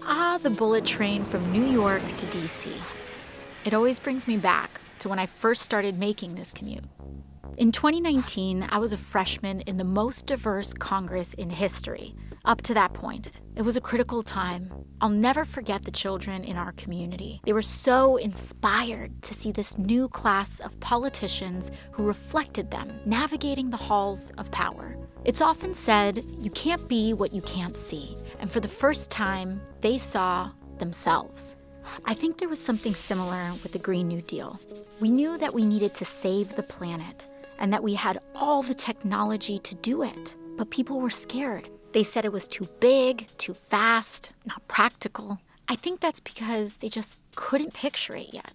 The bullet train from New York to DC. It always brings me back to when I first started making this commute. In 2019, I was a freshman in the most diverse Congress in history. Up to that point, it was a critical time. I'll never forget the children in our community. They were so inspired to see this new class of politicians who reflected them, navigating the halls of power. It's often said, you can't be what you can't see. And for the first time, they saw themselves. I think there was something similar with the Green New Deal. We knew that we needed to save the planet and that we had all the technology to do it, but people were scared. They said it was too big, too fast, not practical. I think that's because they just couldn't picture it yet.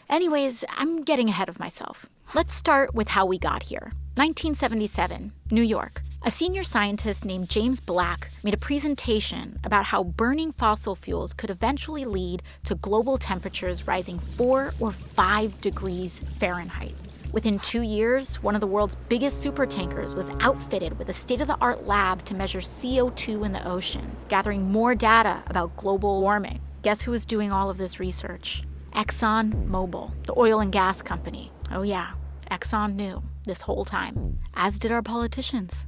Anyways, I'm getting ahead of myself. Let's start with how we got here. 1977, New York. A senior scientist named James Black made a presentation about how burning fossil fuels could eventually lead to global temperatures rising 4 or 5 degrees Fahrenheit. Within 2 years, one of the world's biggest supertankers was outfitted with a state-of-the-art lab to measure CO2 in the ocean, gathering more data about global warming. Guess who was doing all of this research? ExxonMobil, the oil and gas company. Oh yeah, Exxon knew this whole time, as did our politicians.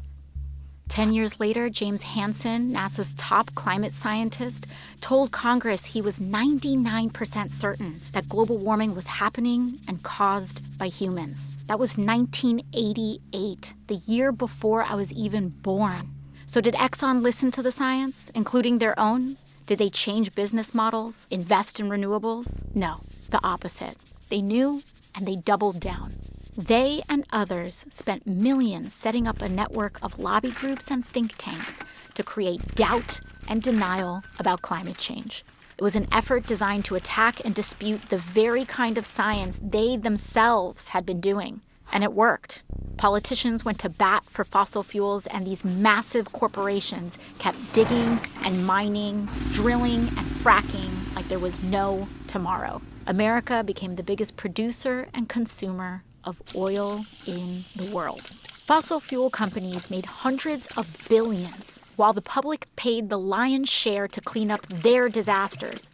10 years later, James Hansen, NASA's top climate scientist, told Congress he was 99% certain that global warming was happening and caused by humans. That was 1988, the year before I was even born. So did Exxon listen to the science, including their own? Did they change business models, invest in renewables? No, the opposite. They knew and they doubled down. They and others spent millions setting up a network of lobby groups and think tanks to create doubt and denial about climate change. It was an effort designed to attack and dispute the very kind of science they themselves had been doing. And it worked. Politicians went to bat for fossil fuels, and these massive corporations kept digging and mining, drilling and fracking like there was no tomorrow. America became the biggest producer and consumer of oil in the world. Fossil fuel companies made hundreds of billions, while the public paid the lion's share to clean up their disasters.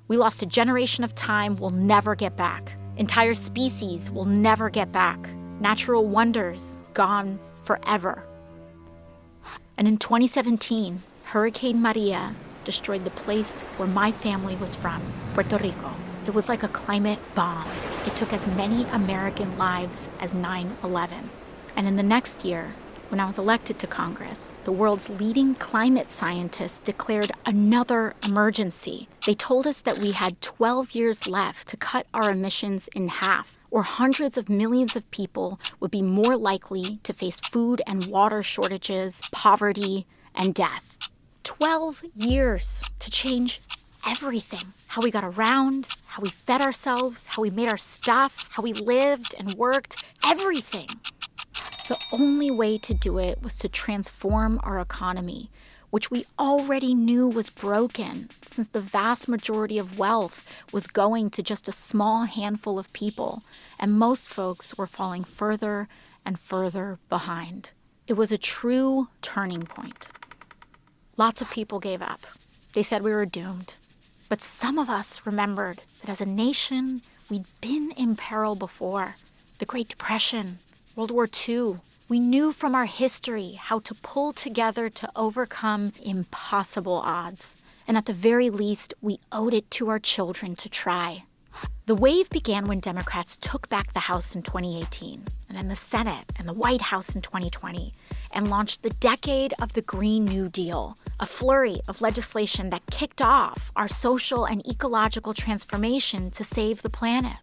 We lost a generation of time we'll never get back. Entire species will never get back. Natural wonders gone forever. And in 2017, Hurricane Maria destroyed the place where my family was from, Puerto Rico. It was like a climate bomb. It took as many American lives as 9/11. And in the next year, when I was elected to Congress, the world's leading climate scientists declared another emergency. They told us that we had 12 years left to cut our emissions in half, or hundreds of millions of people would be more likely to face food and water shortages, poverty, and death. 12 years to change everything. How we got around, how we fed ourselves, how we made our stuff, how we lived and worked, everything. The only way to do it was to transform our economy, which we already knew was broken, since the vast majority of wealth was going to just a small handful of people, and most folks were falling further and further behind. It was a true turning point. Lots of people gave up. They said we were doomed. But some of us remembered that as a nation, we'd been in peril before. The Great Depression, World War II. We knew from our history how to pull together to overcome impossible odds. And at the very least, we owed it to our children to try. The wave began when Democrats took back the House in 2018, and then the Senate and the White House in 2020, and launched the decade of the Green New Deal, a flurry of legislation that kicked off our social and ecological transformation to save the planet.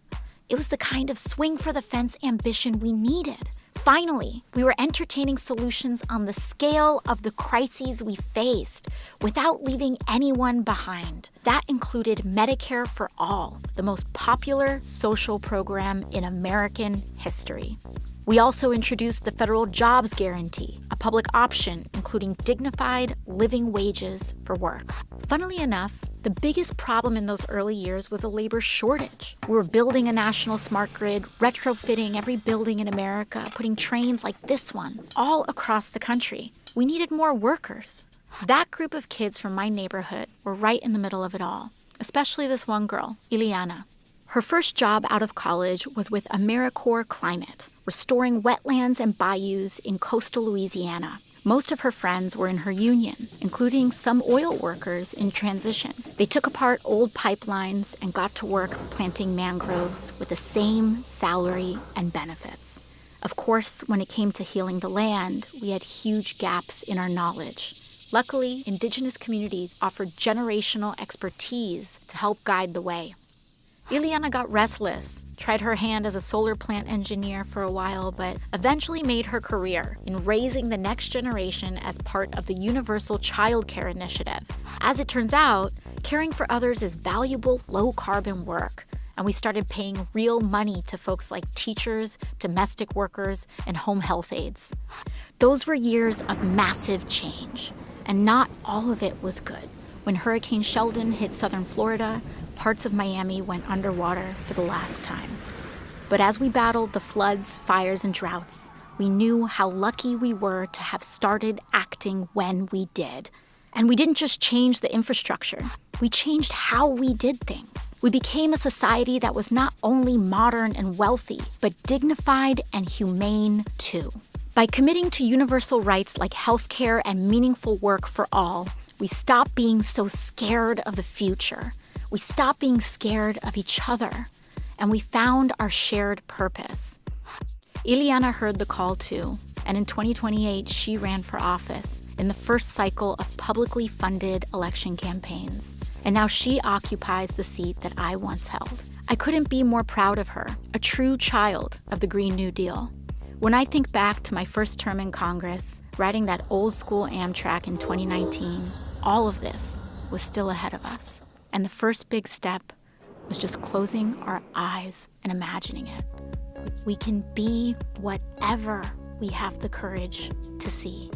It was the kind of swing-for-the-fence ambition we needed. Finally, we were entertaining solutions on the scale of the crises we faced without leaving anyone behind. That included Medicare for All, the most popular social program in American history. We also introduced the federal jobs guarantee, a public option including dignified living wages for work. Funnily enough, the biggest problem in those early years was a labor shortage. We were building a national smart grid, retrofitting every building in America, putting trains like this one all across the country. We needed more workers. That group of kids from my neighborhood were right in the middle of it all, especially this one girl, Ileana. Her first job out of college was with AmeriCorps Climate, restoring wetlands and bayous in coastal Louisiana. Most of her friends were in her union, including some oil workers in transition. They took apart old pipelines and got to work planting mangroves with the same salary and benefits. Of course, when it came to healing the land, we had huge gaps in our knowledge. Luckily, Indigenous communities offered generational expertise to help guide the way. Ileana got restless, tried her hand as a solar plant engineer for a while, but eventually made her career in raising the next generation as part of the Universal Child Care Initiative. As it turns out, caring for others is valuable, low-carbon work, and we started paying real money to folks like teachers, domestic workers, and home health aides. Those were years of massive change, and not all of it was good. When Hurricane Sheldon hit southern Florida, parts of Miami went underwater for the last time. But as we battled the floods, fires, and droughts, we knew how lucky we were to have started acting when we did. And we didn't just change the infrastructure, we changed how we did things. We became a society that was not only modern and wealthy, but dignified and humane too. By committing to universal rights like healthcare and meaningful work for all, we stopped being so scared of the future. We stopped being scared of each other, and we found our shared purpose. Ileana heard the call too, and in 2028, she ran for office in the first cycle of publicly funded election campaigns. And now she occupies the seat that I once held. I couldn't be more proud of her, a true child of the Green New Deal. When I think back to my first term in Congress, riding that old school Amtrak in 2019, all of this was still ahead of us. And the first big step was just closing our eyes and imagining it. We can be whatever we have the courage to see.